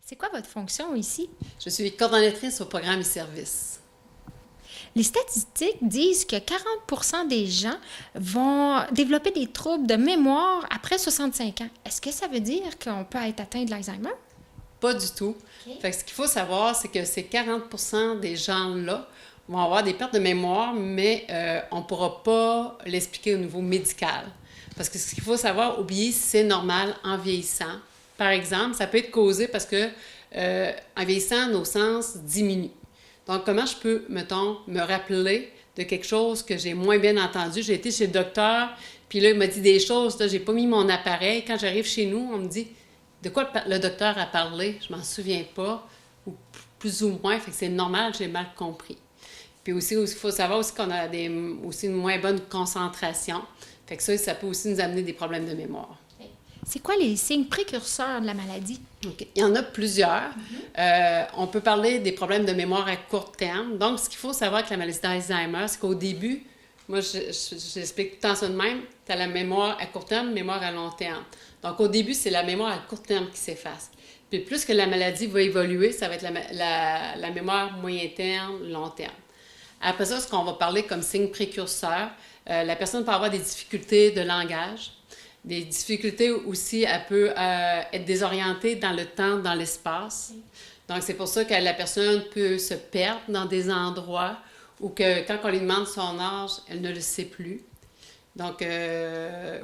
C'est quoi votre fonction ici? Je suis coordonnatrice au programme et services. Les statistiques disent que 40 des gens vont développer des troubles de mémoire après 65 ans. Est-ce que ça veut dire qu'on peut être atteint de l'Alzheimer? Pas du tout. OK. Fait que ce qu'il faut savoir, c'est que ces 40 des gens-là vont avoir des pertes de mémoire, mais on ne pourra pas l'expliquer au niveau médical. Parce que ce qu'il faut savoir, oublier, c'est normal en vieillissant. Par exemple, ça peut être causé parce que en vieillissant, nos sens diminuent. Donc, comment je peux, mettons, me rappeler de quelque chose que j'ai moins bien entendu? J'ai été chez le docteur, puis là, il m'a dit des choses, là, j'ai pas mis mon appareil. Quand j'arrive chez nous, on me dit de quoi le docteur a parlé, je m'en souviens pas, ou plus ou moins, fait que c'est normal, j'ai mal compris. Puis aussi, il faut savoir aussi qu'on a aussi une moins bonne concentration. Fait que ça peut aussi nous amener des problèmes de mémoire. C'est quoi les signes précurseurs de la maladie? OK. Il y en a plusieurs. On peut parler des problèmes de mémoire à court terme. Donc, ce qu'il faut savoir avec la maladie d'Alzheimer, c'est qu'au début, moi, j'explique tout le temps ça de même, tu as la mémoire à court terme, mémoire à long terme. Donc, au début, c'est la mémoire à court terme qui s'efface. Puis, plus que la maladie va évoluer, ça va être la mémoire moyen terme, long terme. Après ça, ce qu'on va parler comme signe précurseur, la personne peut avoir des difficultés de langage, des difficultés aussi, elle peut être désorientée dans le temps, dans l'espace. Donc, c'est pour ça que la personne peut se perdre dans des endroits ou que quand on lui demande son âge, elle ne le sait plus. Donc,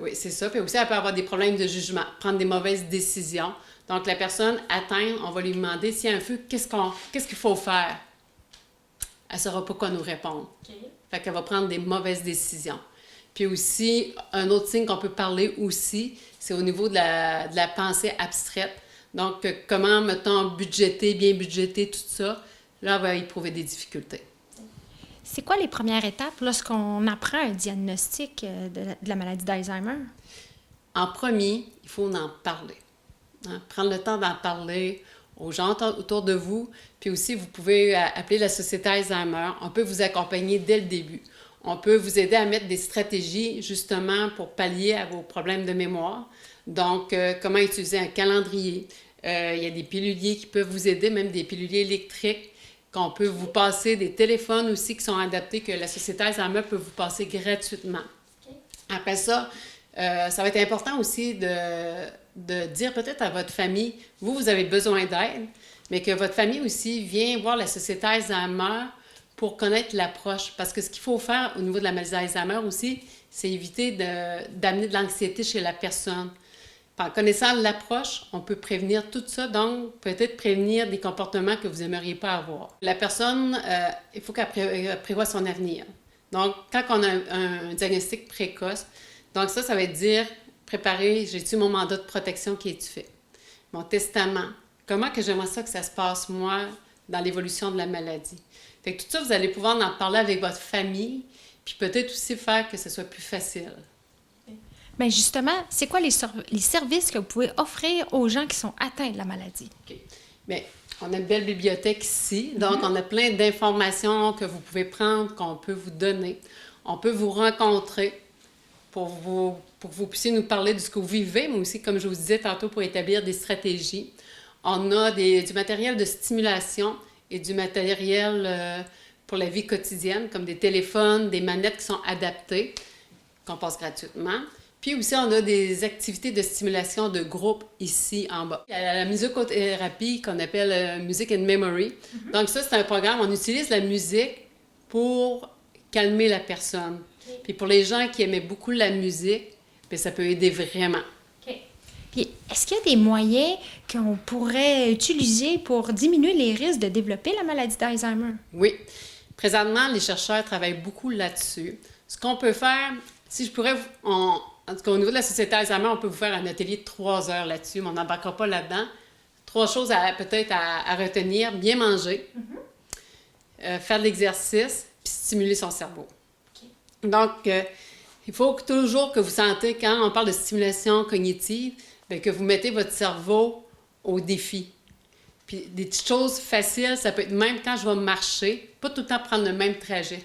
oui, c'est ça. Puis aussi, elle peut avoir des problèmes de jugement, prendre des mauvaises décisions. Donc, la personne atteinte, on va lui demander s'il y a un feu, qu'est-ce qu'il faut faire? Elle ne saura pas quoi nous répondre. Okay. Fait qu'elle va prendre des mauvaises décisions. Puis aussi, un autre signe qu'on peut parler aussi, c'est au niveau de la pensée abstraite. Donc, comment, mettons, bien budgéter tout ça, là, elle va éprouver des difficultés. C'est quoi les premières étapes lorsqu'on apprend un diagnostic de la maladie d'Alzheimer? En premier, il faut en parler. Hein? Prendre le temps d'en parler aux gens autour de vous. Puis aussi, vous pouvez appeler la Société Alzheimer. On peut vous accompagner dès le début. On peut vous aider à mettre des stratégies justement pour pallier à vos problèmes de mémoire. Donc, comment utiliser un calendrier. Il y a des piluliers qui peuvent vous aider, même des piluliers électriques, qu'on peut vous passer, des téléphones aussi qui sont adaptés, que la Société Alzheimer peut vous passer gratuitement. Okay. Après ça, ça va être important aussi de dire peut-être à votre famille, vous avez besoin d'aide, mais que votre famille aussi vient voir la Société Alzheimer pour connaître l'approche. Parce que ce qu'il faut faire au niveau de la maladie d'Alzheimer aussi, c'est éviter d'amener de l'anxiété chez la personne. En connaissant l'approche, on peut prévenir tout ça, donc peut-être prévenir des comportements que vous n'aimeriez pas avoir. La personne, il faut qu'elle prévoie son avenir. Donc, quand on a un diagnostic précoce, donc ça va être dire, préparer, j'ai-tu mon mandat de protection qui est-tu fait? Mon testament, comment que j'aimerais ça que ça se passe, moi, dans l'évolution de la maladie? Fait que tout ça, vous allez pouvoir en parler avec votre famille, puis peut-être aussi faire que ce soit plus facile. Bien justement, c'est quoi les services que vous pouvez offrir aux gens qui sont atteints de la maladie? OK. Bien, on a une belle bibliothèque ici, donc on a plein d'informations que vous pouvez prendre, qu'on peut vous donner. On peut vous rencontrer pour que vous puissiez nous parler de ce que vous vivez, mais aussi, comme je vous disais tantôt, pour établir des stratégies. On a du matériel de stimulation et du matériel pour la vie quotidienne, comme des téléphones, des manettes qui sont adaptées, qu'on passe gratuitement. Puis aussi, on a des activités de stimulation de groupe ici en bas. Il y a la musicothérapie qu'on appelle Music and Memory. Mm-hmm. Donc ça, c'est un programme, on utilise la musique pour calmer la personne. Okay. Puis pour les gens qui aimaient beaucoup la musique, bien, ça peut aider vraiment. Okay. Puis est-ce qu'il y a des moyens qu'on pourrait utiliser pour diminuer les risques de développer la maladie d'Alzheimer? Oui. Présentement, les chercheurs travaillent beaucoup là-dessus. Ce qu'on peut faire, si je pourrais, en tout cas, au niveau de la Société Alzheimer, on peut vous faire un atelier de 3 heures là-dessus, mais on n'embarquera pas là-dedans. 3 choses peut-être à retenir. Bien manger, faire de l'exercice, puis stimuler son cerveau. Okay. Donc, il faut toujours que vous sentez, quand on parle de stimulation cognitive, bien, que vous mettez votre cerveau au défi. Puis des petites choses faciles, ça peut être même quand je vais marcher, pas tout le temps prendre le même trajet.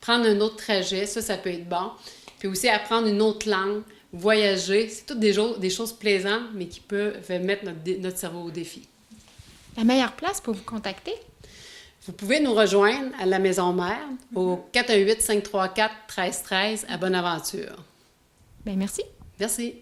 Prendre un autre trajet, ça peut être bon. Puis aussi apprendre une autre langue, voyager, c'est toutes des choses plaisantes, mais qui peuvent mettre notre cerveau au défi. La meilleure place pour vous contacter? Vous pouvez nous rejoindre à la Maison Mère au 418-534-1313 à Bonaventure. Bien, merci. Merci.